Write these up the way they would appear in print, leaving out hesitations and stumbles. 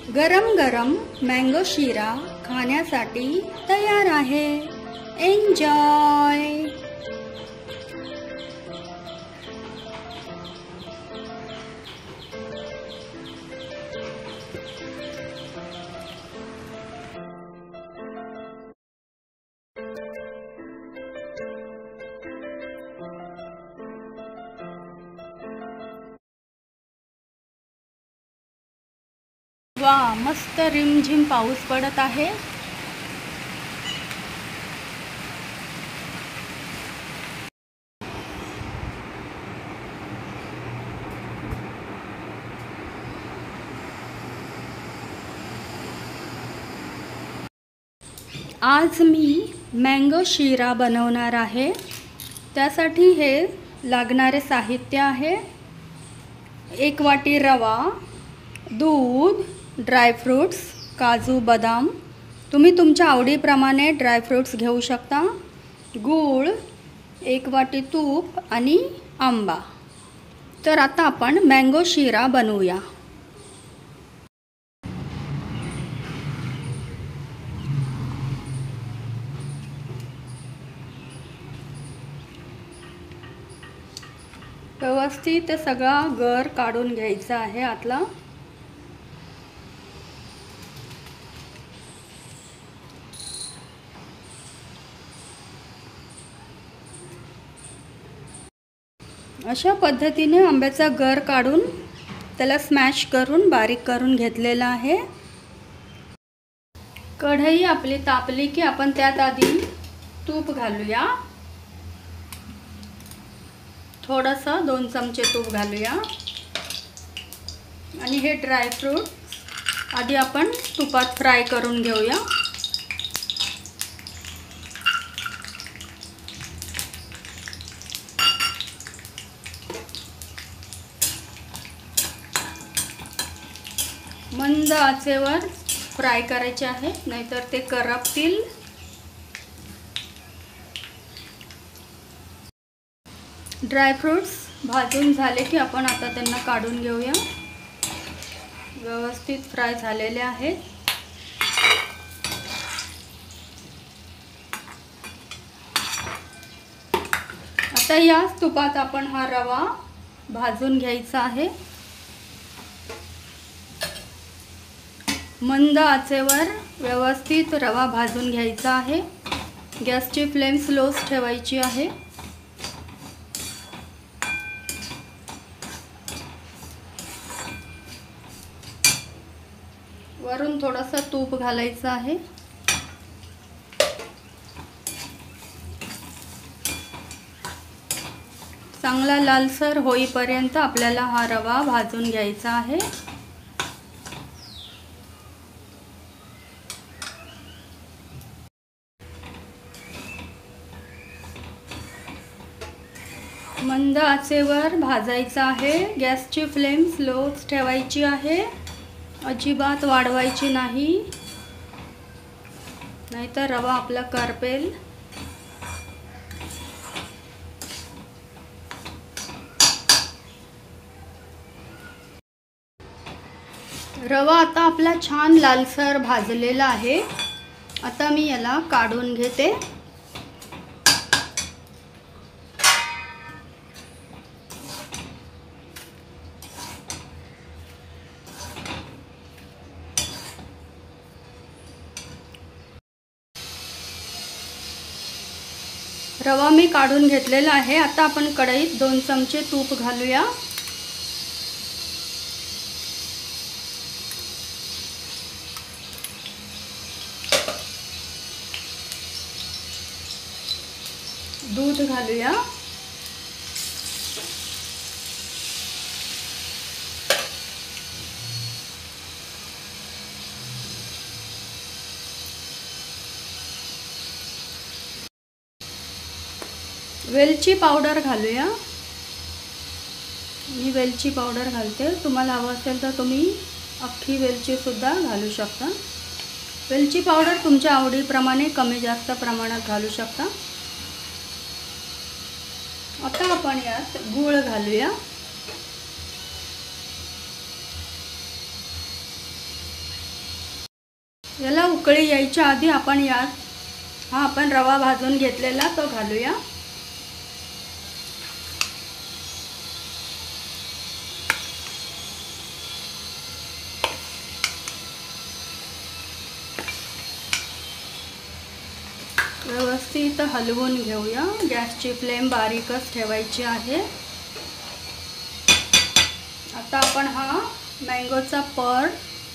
गरम गरम मँगो शिरा खाण्यासाठी तयार आहे। एन्जॉय। वा, मस्त रिमझिम पाऊस पडत आहे। आज मी मँगो शिरा बनवणार आहे। त्यासाठी हे लागणारे साहित्य आहे: 1 वाटी रवा, दूध, ड्रायफ्रूट्स, काजू, बदाम, तुम्ही तुमच्या आवडीप्रमाणे ड्रायफ्रूट्स घेऊ शकता, गूळ, 1 वाटी तूप आणि आंबा। तर आता आपण मँगो शिरा बनवूया। व्यवस्थित सगळा गर काढून घ्यायचा आहे आतला। अशा पद्धतीने आंब्याचा गर काढून त्याला स्मॅश करून बारीक करून घेतलेला आहे। कढई आपली तापली की आपण त्यात आधी तूप घालूया। थोडंसं 2 चमचे तूप घालूया आणि हे ड्रायफ्रूट आधी आपण तुपात फ्राय करून घेऊया। मंद आचेवर फ्राय करायचे आहे, नाहीतर ते करपतील। ड्रायफ्रूट्स भाजून झाले की आपण आता त्यांना काढून घेऊया। व्यवस्थित फ्राय झालेले आहेत। आता याच तुपात आपण हा रवा भाजून घ्यायचा आहे। मंद आचेवर व्यवस्थित रवा भाजून घ्यायचा आहे। गॅसची फ्लेम स्लोच ठेवायची आहे। वरून थोडंसं तूप घालायचं आहे। चांगला लालसर होईपर्यंत आपल्याला हा रवा भाजून घ्यायचा आहे। मंद आचेवर भाजायचा आहे। गॅसची फ्लेम स्लोच ठेवायची आहे, अजिबात वाढवायची नाही, नाहीतर रवा आपला करपेल। रवा आता आपला छान लालसर भाजलेला आहे। आता मी याला काढून घेते। रवा मी काढून घेतलेला आहे। आता आपण कढईत 2 चमचे तूप घालूया। दूध घालूया। वेलची पावडर घालूया। मी वेलची पावडर घालते, तुम्हाला हवं असेल तर तुम्ही अख्खी वेलची सुद्धा घालू शकता। वेलची पावडर तुमच्या आवडीप्रमाणे कमी जास्त प्रमाणात घालू शकता। आता आपण यात गूळ घालूया। याला उकळी यायच्या आधी आपण आपण रवा भाजून घेतलेला तो घालूया। व्यवस्थित हलवून घेऊया। गॅसची फ्लेम बारीकच ठेवायची आहे। आता आपण हा मँगोचा पर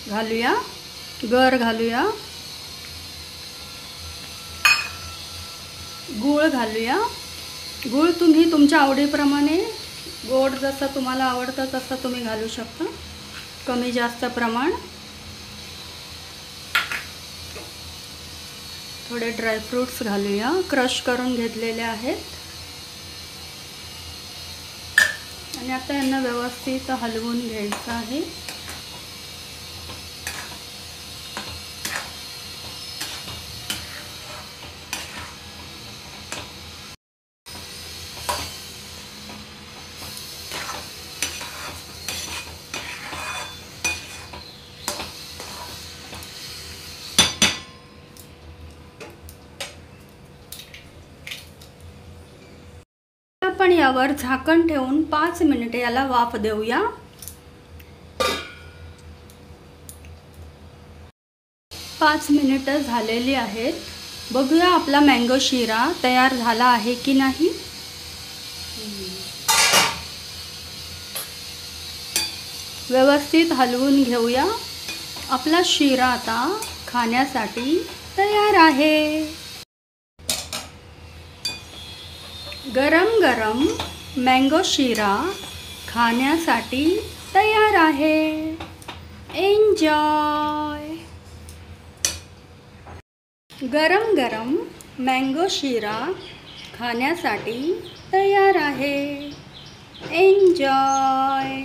घालूया, गर घालूया, गूळ घालूया। गूळ तुम्ही तुमच्या आवडीप्रमाणे गोड जसं तुम्हाला आवडतं तसं तुम्ही घालू शकता, कमी जास्त प्रमाण। थोडे ड्रायफ्रूट्स घालूया, क्रश करून घेतलेले आहेत। आणि आता यांना व्यवस्थित हलवून घ्यायचं आहे। आपण यावर झाकण ठेवून 5 मिनिटे याला वाफ देऊया। 5 मिनिटं झालेली आहेत। बघूया आपला मँगो शिरा तयार झाला आहे की नाही। व्यवस्थित हलवून घेऊया। आपला शिरा आता खाण्यासाठी तयार आहे। गरम गरम मँगो शिरा खाण्यासाठी तयार आहे। एन्जॉय। गरम गरम मँगो शिरा खाण्यासाठी तयार आहे। एन्जॉय।